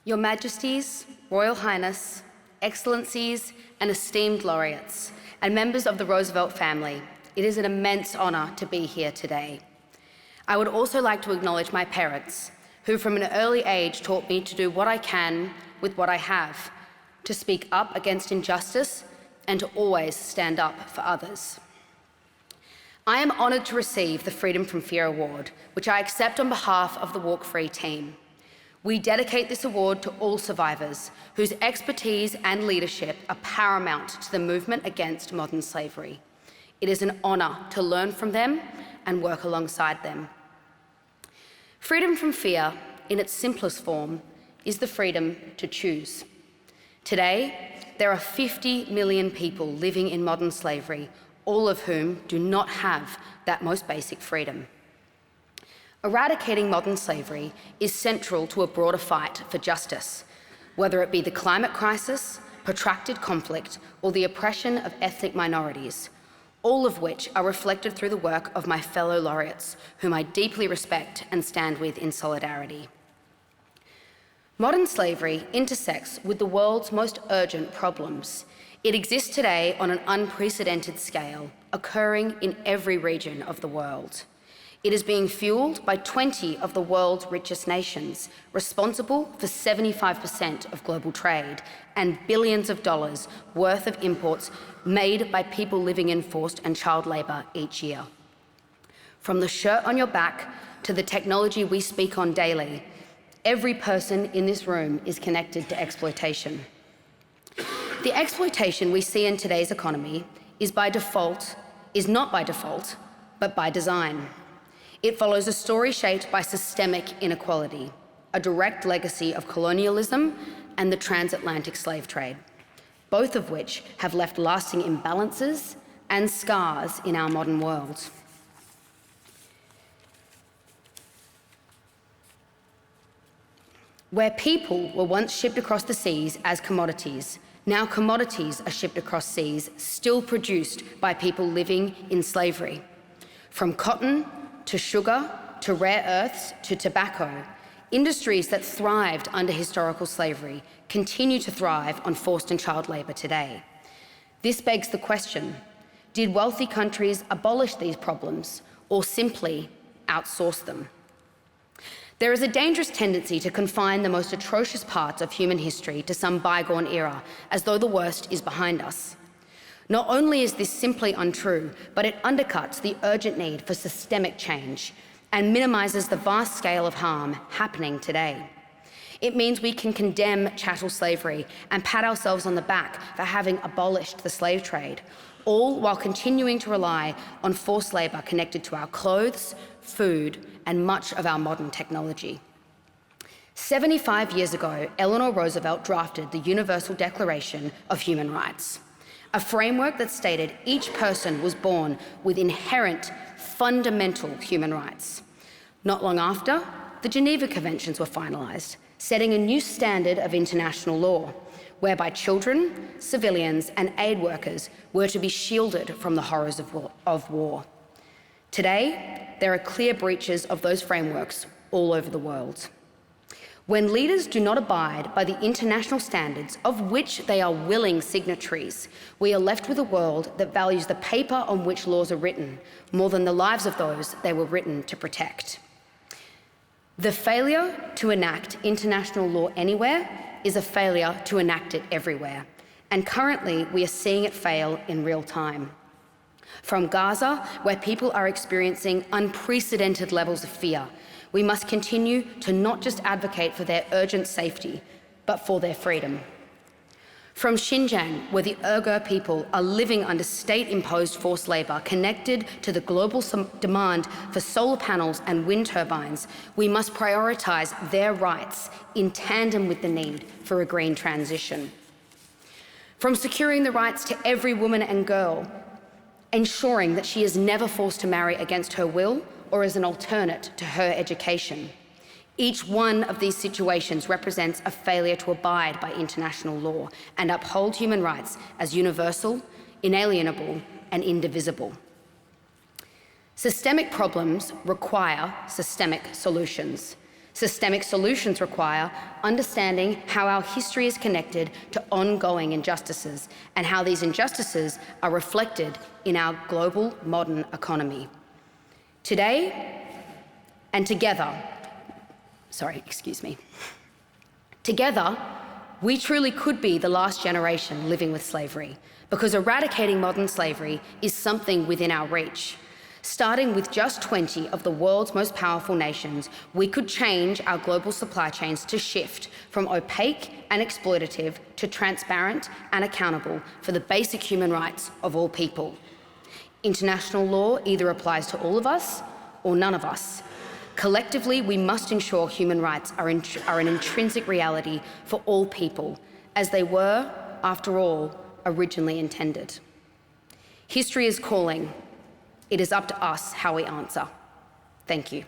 Your Majesties, Royal Highness, Excellencies, and esteemed laureates, and members of the Roosevelt family, it is an immense honour to be here today. I would also like to acknowledge my parents, who from an early age taught me to do what I can with what I have, to speak up against injustice, and to always stand up for others. I am honoured to receive the Freedom from Fear Award, which I accept on behalf of the Walk Free team. We dedicate this award to all survivors whose expertise and leadership are paramount to the movement against modern slavery. It is an honour to learn from them and work alongside them. Freedom from fear, in its simplest form, is the freedom to choose. Today, there are 50 million people living in modern slavery, all of whom do not have that most basic freedom. Eradicating modern slavery is central to a broader fight for justice, whether it be the climate crisis, protracted conflict, or the oppression of ethnic minorities, all of which are reflected through the work of my fellow laureates, whom I deeply respect and stand with in solidarity. Modern slavery intersects with the world's most urgent problems. It exists today on an unprecedented scale, occurring in every region of the world. It is being fueled by 20 of the world's richest nations, responsible for 75% of global trade and billions of dollars worth of imports made by people living in forced and child labour each year. From the shirt on your back to the technology we speak on daily, every person in this room is connected to exploitation. The exploitation we see in today's economy is not by default, but by design. It follows a story shaped by systemic inequality, a direct legacy of colonialism and the transatlantic slave trade, both of which have left lasting imbalances and scars in our modern world. Where people were once shipped across the seas as commodities, now commodities are shipped across seas, still produced by people living in slavery. From cotton to sugar, to rare earths, to tobacco, industries that thrived under historical slavery continue to thrive on forced and child labour today. This begs the question, did wealthy countries abolish these problems or simply outsource them? There is a dangerous tendency to confine the most atrocious parts of human history to some bygone era, as though the worst is behind us. Not only is this simply untrue, but it undercuts the urgent need for systemic change and minimises the vast scale of harm happening today. It means we can condemn chattel slavery and pat ourselves on the back for having abolished the slave trade, all while continuing to rely on forced labour connected to our clothes, food, and much of our modern technology. 75 years ago, Eleanor Roosevelt drafted the Universal Declaration of Human Rights, a framework that stated each person was born with inherent, fundamental human rights. Not long after, the Geneva Conventions were finalised, setting a new standard of international law, whereby children, civilians, and aid workers were to be shielded from the horrors of war. Today, there are clear breaches of those frameworks all over the world. When leaders do not abide by the international standards of which they are willing signatories, we are left with a world that values the paper on which laws are written more than the lives of those they were written to protect. The failure to enact international law anywhere is a failure to enact it everywhere, and currently we are seeing it fail in real time. From Gaza, where people are experiencing unprecedented levels of fear, we must continue to not just advocate for their urgent safety, but for their freedom. From Xinjiang, where the Uyghur people are living under state-imposed forced labour connected to the global demand for solar panels and wind turbines, we must prioritise their rights in tandem with the need for a green transition. From securing the rights to every woman and girl, ensuring that she is never forced to marry against her will or as an alternate to her education. Each one of these situations represents a failure to abide by international law and uphold human rights as universal, inalienable, and indivisible. Systemic problems require systemic solutions. Systemic solutions require understanding how our history is connected to ongoing injustices and how these injustices are reflected in our global modern economy. Today and together, together, we truly could be the last generation living with slavery, because eradicating modern slavery is something within our reach. Starting with just 20 of the world's most powerful nations, we could change our global supply chains to shift from opaque and exploitative to transparent and accountable for the basic human rights of all people. International law either applies to all of us or none of us. Collectively, we must ensure human rights are an intrinsic reality for all people, as they were, after all, originally intended. History is calling. It is up to us how we answer. Thank you.